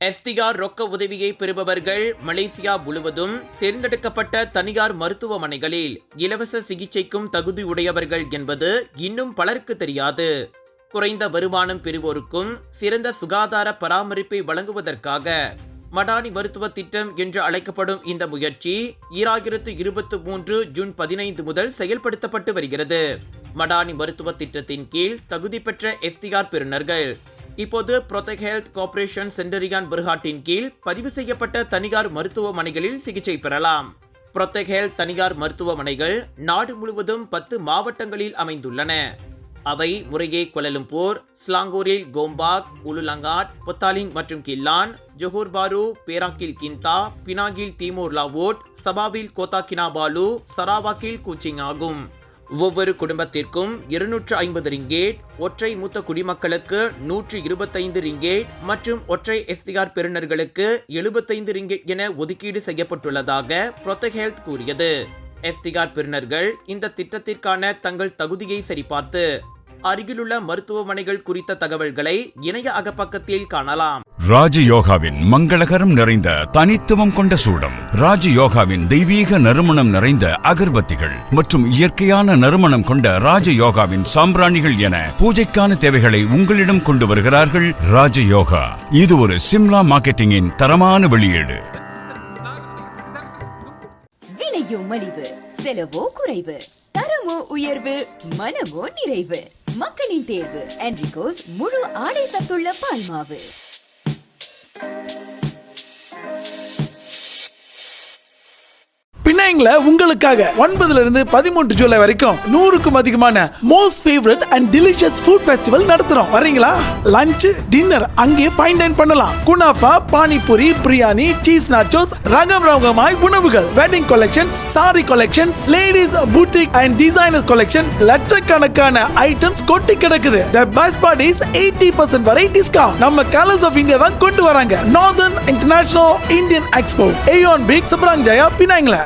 FDR ரொக்க உதவியை பெறுபவர்கள் மலேசியா முழுவதும் தேர்ந்தெடுக்கப்பட்ட தனியார் மருத்துவமனைகளில் இலவச சிகிச்சைக்கும் தகுதியுடையவர்கள் என்பது இன்னும் பலருக்கு தெரியாது. குறைந்த வருமானம் பெறுவோருக்கும் சிறந்த சுகாதார பராமரிப்பை வழங்குவதற்காக மடானி மருத்துவ திட்டம் என்று அழைக்கப்படும் இந்த முயற்சி 2023 ஜூன் 15 முதல் செயல்படுத்தப்பட்டு வருகிறது. மடானி மருத்துவ திட்டத்தின் கீழ் தகுதி பெற்ற எஃப்டிஆர் பெறுநர்கள் இப்போது புரோடெக் ஹெல்த் கார்ப்பரேஷன் சென்டரியான் பெர்ஹாட்டின் கீழ் பதிவு செய்யப்பட்ட தனியார் மருத்துவமனைகளில் சிகிச்சை பெறலாம். புரோடெக் ஹெல்த் தனியார் மருத்துவமனைகள் நாடு முழுவதும் 10 மாவட்டங்களில் அமைந்துள்ளன. அவை முறையே கோலாலம்பூர், ஸ்லாங்கூரில் கோம்பாக், உலுலங்காட், பொத்தாலிங் மற்றும் கில்லான், ஜொஹூர் பாரு, பேராக்கில் கிந்தா, பினாங்கில் தீமோர் லாவோட், சபாவில் கோத்தா கினாபாலு, சராவாக்கில் கூச்சிங் ஆகும். ஒவ்வொரு குடும்பத்திற்கும் 250 ரிங்கேட், ஒற்றை மூத்த குடிமக்களுக்கு 125 ரிங்கேட் மற்றும் ஒற்றை எஃப்டிஆர் பெறுநர்களுக்கு 75 ரிங்கேட் என ஒதுக்கீடு செய்யப்பட்டுள்ளதாக புரோடெக் ஹெல்த் கூறியது. எஃப்டிஆர் பெறுநர்கள் இந்த திட்டத்திற்கான தங்கள் தகுதியை சரிபார்த்து அருகிலுள்ள மருத்துவமனைகள் குறித்த தகவல்களை இணைய அகப்பக்கத்தில் காணலாம். ராஜயோகாவின் மங்களகரம் நிறைந்த தனித்துவம் கொண்ட சூடம், ராஜயோகாவின் தெய்வீக நறுமணம் நிறைந்த அகர்பத்திகள் மற்றும் இயற்கையான நறுமணம் கொண்ட ராஜயோகாவின் சாம்பிராணிகள் என பூஜைக்கான தேவைகளை உங்களிடம் கொண்டு வருகிறார்கள் ராஜயோகா. இது ஒரு சிம்லா மார்க்கெட்டிங்கின் தரமான வெளியீடு. விலையோ மலிவு, செலவோ குறைவு, தரமோ உயர்வு, மனமோ நிறைவு. மக்களின் தேர்வு என்ரிகோஸ் முழு ஆடை சத்துள்ள பால்மாவு. பினாங்ல உங்களுக்காக 9 இருந்து 13 ஜூலை வரைக்கும் 100க்கும் அதிகமான most favourite and delicious food festival நடத்துறோம். வரீங்களா? லஞ்ச், டின்னர் அங்கே ஃபைன் டைன் பண்ணலாம். Kunafa, panipuri, biryani, cheese nachos, ரகமாய் உணவுகள், wedding collections, sari collections, ladies boutique and designer collection, லட்சக்கணக்கான ஐட்டம்ஸ் கொட்டி கிடக்குது. The best part is 80% வரை டிஸ்கவுண்ட். நம்ம கலர்ஸ் ஆஃப் இந்தியா தான் கொண்டு வராங்க. Northern international Indian expo, Aeon Big, Subang Jaya, பினாங்ல.